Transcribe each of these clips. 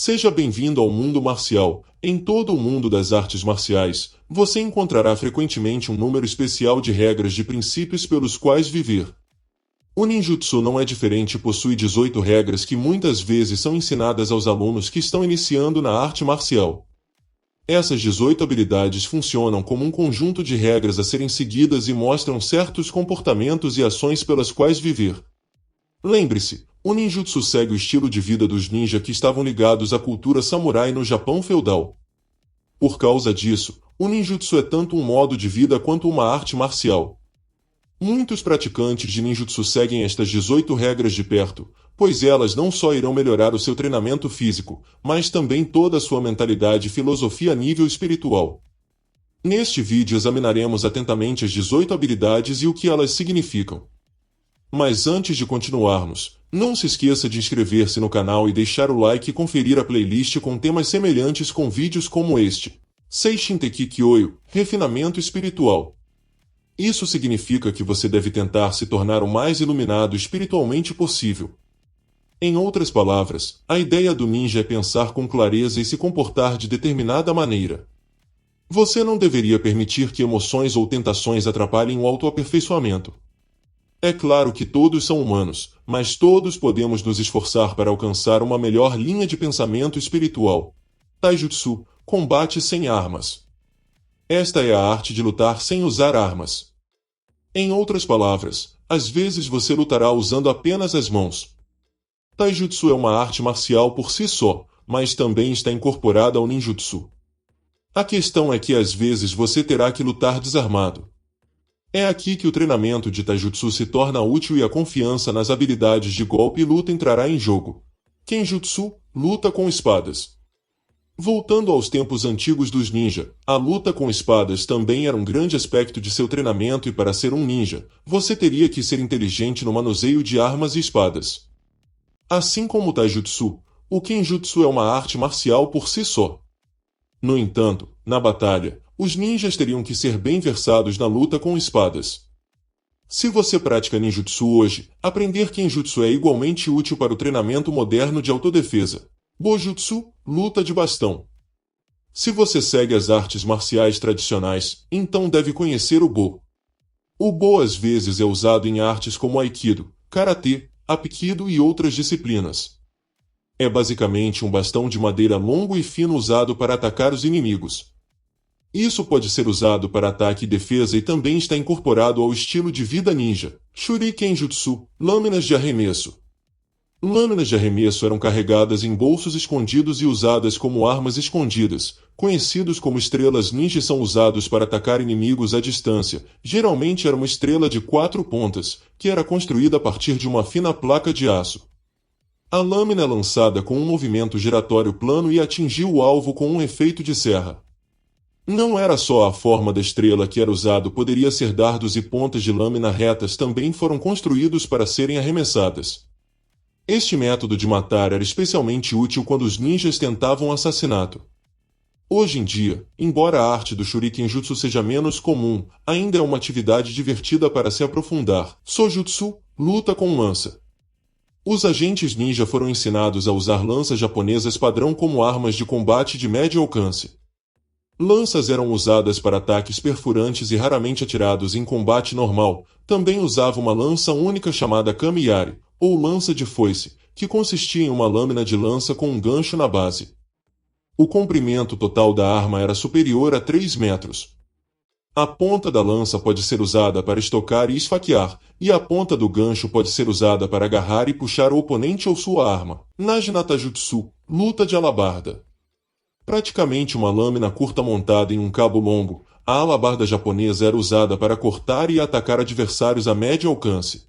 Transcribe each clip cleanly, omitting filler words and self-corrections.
Seja bem-vindo ao mundo marcial. Em todo o mundo das artes marciais, você encontrará frequentemente um número especial de regras de princípios pelos quais viver. O ninjutsu não é diferente e possui 18 regras que muitas vezes são ensinadas aos alunos que estão iniciando na arte marcial. Essas 18 habilidades funcionam como um conjunto de regras a serem seguidas e mostram certos comportamentos e ações pelas quais viver. Lembre-se, o ninjutsu segue o estilo de vida dos ninja que estavam ligados à cultura samurai no Japão feudal. Por causa disso, o ninjutsu é tanto um modo de vida quanto uma arte marcial. Muitos praticantes de ninjutsu seguem estas 18 regras de perto, pois elas não só irão melhorar o seu treinamento físico, mas também toda a sua mentalidade e filosofia a nível espiritual. Neste vídeo examinaremos atentamente as 18 habilidades e o que elas significam. Mas antes de continuarmos, não se esqueça de inscrever-se no canal e deixar o like e conferir a playlist com temas semelhantes com vídeos como este. Seishin Teki Kyoyo, refinamento espiritual. Isso significa que você deve tentar se tornar o mais iluminado espiritualmente possível. Em outras palavras, a ideia do ninja é pensar com clareza e se comportar de determinada maneira. Você não deveria permitir que emoções ou tentações atrapalhem o autoaperfeiçoamento. É claro que todos são humanos, mas todos podemos nos esforçar para alcançar uma melhor linha de pensamento espiritual. Taijutsu, combate sem armas. Esta é a arte de lutar sem usar armas. Em outras palavras, às vezes você lutará usando apenas as mãos. Taijutsu é uma arte marcial por si só, mas também está incorporada ao ninjutsu. A questão é que às vezes você terá que lutar desarmado. É aqui que o treinamento de Taijutsu se torna útil e a confiança nas habilidades de golpe e luta entrará em jogo. Kenjutsu, luta com espadas. Voltando aos tempos antigos dos ninja, a luta com espadas também era um grande aspecto de seu treinamento e para ser um ninja, você teria que ser inteligente no manuseio de armas e espadas. Assim como o Taijutsu, o Kenjutsu é uma arte marcial por si só. No entanto, na batalha, os ninjas teriam que ser bem versados na luta com espadas. Se você pratica ninjutsu hoje, aprender Kenjutsu é igualmente útil para o treinamento moderno de autodefesa. Bojutsu, luta de bastão. Se você segue as artes marciais tradicionais, então deve conhecer o Bo. O Bo às vezes é usado em artes como Aikido, Karatê, Hapkido e outras disciplinas. É basicamente um bastão de madeira longo e fino usado para atacar os inimigos. Isso pode ser usado para ataque e defesa e também está incorporado ao estilo de vida ninja. Shuriken Jutsu, lâminas de arremesso. Lâminas de arremesso eram carregadas em bolsos escondidos e usadas como armas escondidas, conhecidos como estrelas ninja, são usados para atacar inimigos à distância. Geralmente era uma estrela de 4 pontas, que era construída a partir de uma fina placa de aço. A lâmina é lançada com um movimento giratório plano e atingiu o alvo com um efeito de serra. Não era só a forma da estrela que era usado, poderia ser dardos e pontas de lâmina retas também foram construídos para serem arremessadas. Este método de matar era especialmente útil quando os ninjas tentavam assassinato. Hoje em dia, embora a arte do Shuriken Jutsu seja menos comum, ainda é uma atividade divertida para se aprofundar. Sojutsu, luta com lança. Os agentes ninja foram ensinados a usar lanças japonesas padrão como armas de combate de médio alcance. Lanças eram usadas para ataques perfurantes e raramente atirados em combate normal. Também usava uma lança única chamada Kamiyari, ou lança de foice, que consistia em uma lâmina de lança com um gancho na base. O comprimento total da arma era superior a 3 metros. A ponta da lança pode ser usada para estocar e esfaquear, e a ponta do gancho pode ser usada para agarrar e puxar o oponente ou sua arma. Najinata Jutsu, luta de alabarda. Praticamente uma lâmina curta montada em um cabo longo, a alabarda japonesa era usada para cortar e atacar adversários a médio alcance.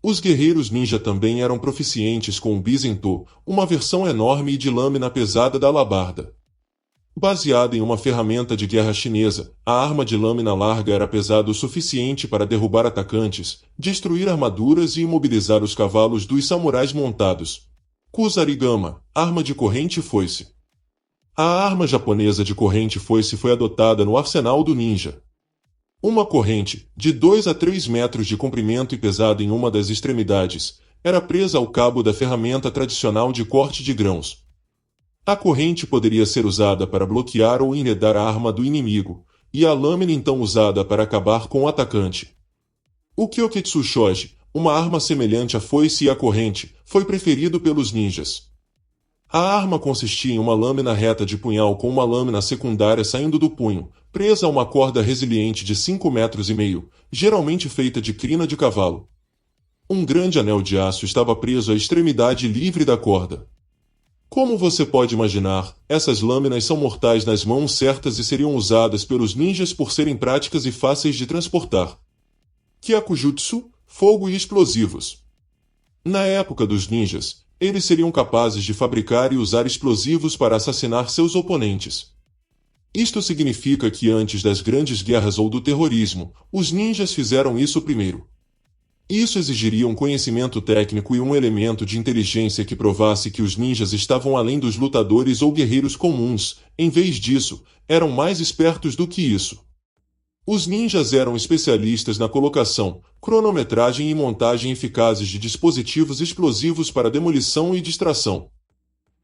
Os guerreiros ninja também eram proficientes com o Bizento, uma versão enorme e de lâmina pesada da alabarda. Baseada em uma ferramenta de guerra chinesa, a arma de lâmina larga era pesada o suficiente para derrubar atacantes, destruir armaduras e imobilizar os cavalos dos samurais montados. Kusarigama, arma de corrente e foice. A arma japonesa de corrente foice foi adotada no arsenal do ninja. Uma corrente, de 2 a 3 metros de comprimento e pesada em uma das extremidades, era presa ao cabo da ferramenta tradicional de corte de grãos. A corrente poderia ser usada para bloquear ou enredar a arma do inimigo, e a lâmina então usada para acabar com o atacante. O Kyoketsu Shoji, uma arma semelhante à foice e à corrente, foi preferido pelos ninjas. A arma consistia em uma lâmina reta de punhal com uma lâmina secundária saindo do punho, presa a uma corda resiliente de 5,5 metros, geralmente feita de crina de cavalo. Um grande anel de aço estava preso à extremidade livre da corda. Como você pode imaginar, essas lâminas são mortais nas mãos certas e seriam usadas pelos ninjas por serem práticas e fáceis de transportar. Kyakujutsu, fogo e explosivos. Na época dos ninjas, eles seriam capazes de fabricar e usar explosivos para assassinar seus oponentes. Isto significa que antes das grandes guerras ou do terrorismo, os ninjas fizeram isso primeiro. Isso exigiria um conhecimento técnico e um elemento de inteligência que provasse que os ninjas estavam além dos lutadores ou guerreiros comuns, em vez disso, eram mais espertos do que isso. Os ninjas eram especialistas na colocação, cronometragem e montagem eficazes de dispositivos explosivos para demolição e distração.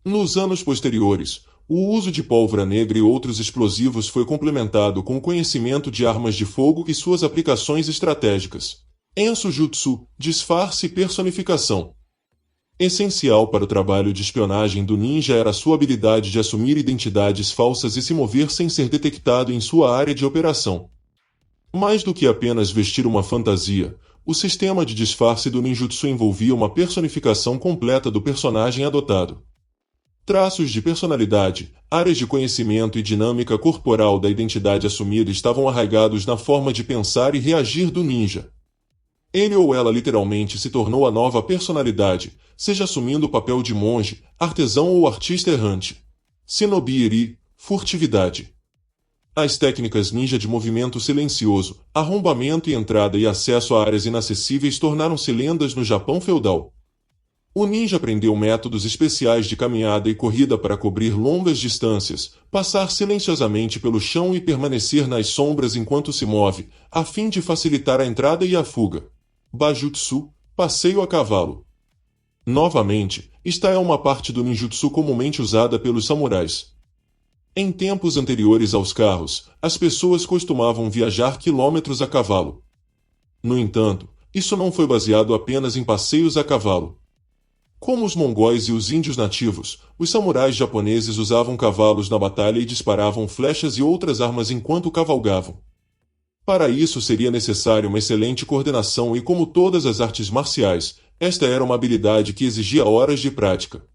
Nos anos posteriores, o uso de pólvora negra e outros explosivos foi complementado com o conhecimento de armas de fogo e suas aplicações estratégicas. Ensujutsu, disfarce e personificação. Essencial para o trabalho de espionagem do ninja era sua habilidade de assumir identidades falsas e se mover sem ser detectado em sua área de operação. Mais do que apenas vestir uma fantasia, o sistema de disfarce do ninjutsu envolvia uma personificação completa do personagem adotado. Traços de personalidade, áreas de conhecimento e dinâmica corporal da identidade assumida estavam arraigados na forma de pensar e reagir do ninja. Ele ou ela literalmente se tornou a nova personalidade, seja assumindo o papel de monge, artesão ou artista errante. Shinobi-eri, furtividade. As técnicas ninja de movimento silencioso, arrombamento e entrada e acesso a áreas inacessíveis tornaram-se lendas no Japão feudal. O ninja aprendeu métodos especiais de caminhada e corrida para cobrir longas distâncias, passar silenciosamente pelo chão e permanecer nas sombras enquanto se move, a fim de facilitar a entrada e a fuga. Bajutsu, passeio a cavalo. Novamente, esta é uma parte do ninjutsu comumente usada pelos samurais. Em tempos anteriores aos carros, as pessoas costumavam viajar quilômetros a cavalo. No entanto, isso não foi baseado apenas em passeios a cavalo. Como os mongóis e os índios nativos, os samurais japoneses usavam cavalos na batalha e disparavam flechas e outras armas enquanto cavalgavam. Para isso seria necessária uma excelente coordenação e, como todas as artes marciais, esta era uma habilidade que exigia horas de prática.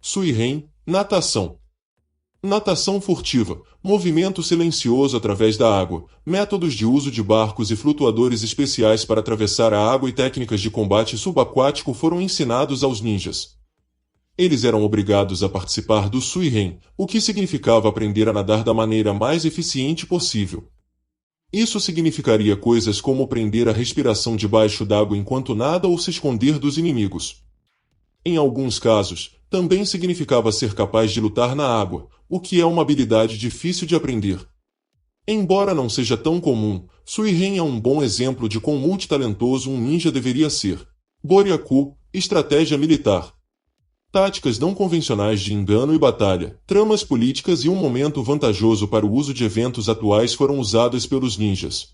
Suiren, natação. Natação furtiva, movimento silencioso através da água, métodos de uso de barcos e flutuadores especiais para atravessar a água e técnicas de combate subaquático foram ensinados aos ninjas. Eles eram obrigados a participar do Suiren, o que significava aprender a nadar da maneira mais eficiente possível. Isso significaria coisas como prender a respiração debaixo d'água enquanto nada ou se esconder dos inimigos. Em alguns casos, também significava ser capaz de lutar na água, o que é uma habilidade difícil de aprender. Embora não seja tão comum, Suiren é um bom exemplo de quão multitalentoso um ninja deveria ser. Boryaku, estratégia militar. Táticas não convencionais de engano e batalha, tramas políticas e um momento vantajoso para o uso de eventos atuais foram usadas pelos ninjas.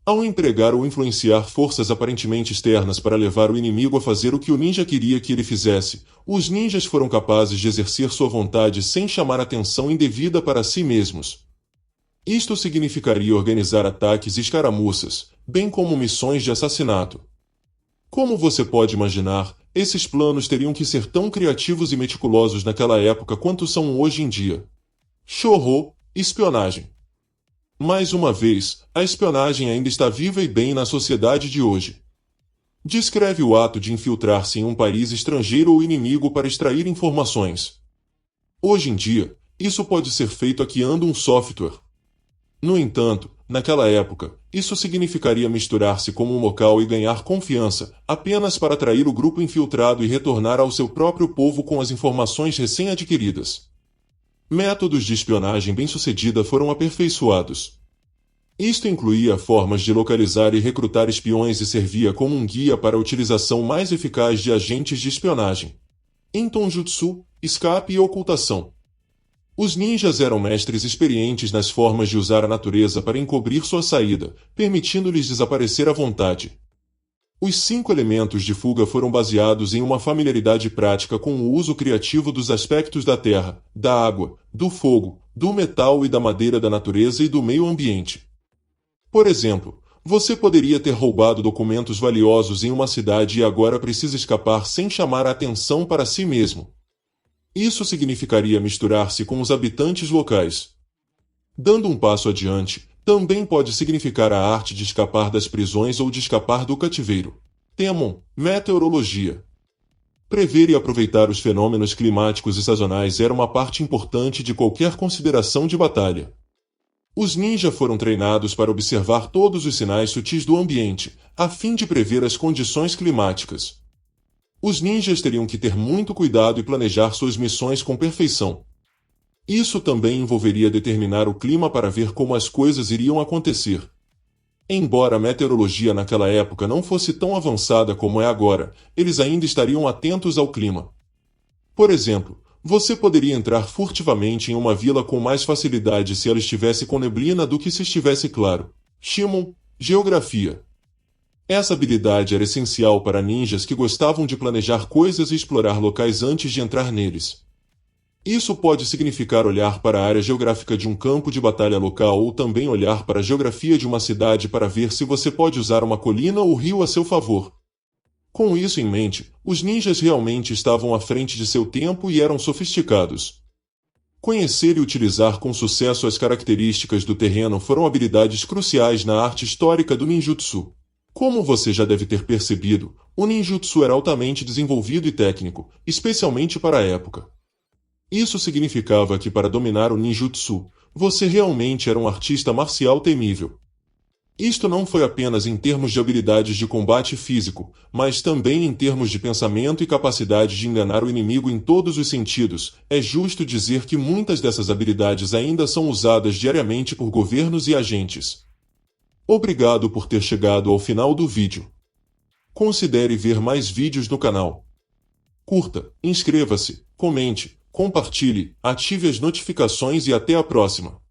Ao empregar ou influenciar forças aparentemente externas para levar o inimigo a fazer o que o ninja queria que ele fizesse, os ninjas foram capazes de exercer sua vontade sem chamar atenção indevida para si mesmos. Isto significaria organizar ataques e escaramuças, bem como missões de assassinato. Como você pode imaginar, esses planos teriam que ser tão criativos e meticulosos naquela época quanto são hoje em dia. Shōjo, espionagem. Mais uma vez, a espionagem ainda está viva e bem na sociedade de hoje. Descreve o ato de infiltrar-se em um país estrangeiro ou inimigo para extrair informações. Hoje em dia, isso pode ser feito hackeando um software. No entanto, naquela época, isso significaria misturar-se como um local e ganhar confiança, apenas para atrair o grupo infiltrado e retornar ao seu próprio povo com as informações recém-adquiridas. Métodos de espionagem bem-sucedida foram aperfeiçoados. Isto incluía formas de localizar e recrutar espiões e servia como um guia para a utilização mais eficaz de agentes de espionagem. em Tonjutsu, escape e ocultação. Os ninjas eram mestres experientes nas formas de usar a natureza para encobrir sua saída, permitindo-lhes desaparecer à vontade. Os 5 elementos de fuga foram baseados em uma familiaridade prática com o uso criativo dos aspectos da terra, da água, do fogo, do metal e da madeira da natureza e do meio ambiente. Por exemplo, você poderia ter roubado documentos valiosos em uma cidade e agora precisa escapar sem chamar a atenção para si mesmo. Isso significaria misturar-se com os habitantes locais. Dando um passo adiante, também pode significar a arte de escapar das prisões ou de escapar do cativeiro. Temon, meteorologia. Prever e aproveitar os fenômenos climáticos e sazonais era uma parte importante de qualquer consideração de batalha. Os ninja foram treinados para observar todos os sinais sutis do ambiente, a fim de prever as condições climáticas. Os ninjas teriam que ter muito cuidado e planejar suas missões com perfeição. Isso também envolveria determinar o clima para ver como as coisas iriam acontecer. Embora a meteorologia naquela época não fosse tão avançada como é agora, eles ainda estariam atentos ao clima. Por exemplo, você poderia entrar furtivamente em uma vila com mais facilidade se ela estivesse com neblina do que se estivesse claro. Shimon, geografia. Essa habilidade era essencial para ninjas que gostavam de planejar coisas e explorar locais antes de entrar neles. Isso pode significar olhar para a área geográfica de um campo de batalha local ou também olhar para a geografia de uma cidade para ver se você pode usar uma colina ou rio a seu favor. Com isso em mente, os ninjas realmente estavam à frente de seu tempo e eram sofisticados. Conhecer e utilizar com sucesso as características do terreno foram habilidades cruciais na arte histórica do ninjutsu. Como você já deve ter percebido, o ninjutsu era altamente desenvolvido e técnico, especialmente para a época. Isso significava que para dominar o ninjutsu, você realmente era um artista marcial temível. Isto não foi apenas em termos de habilidades de combate físico, mas também em termos de pensamento e capacidade de enganar o inimigo em todos os sentidos. É justo dizer que muitas dessas habilidades ainda são usadas diariamente por governos e agentes. Obrigado por ter chegado ao final do vídeo. Considere ver mais vídeos no canal. Curta, inscreva-se, comente, compartilhe, ative as notificações e até a próxima.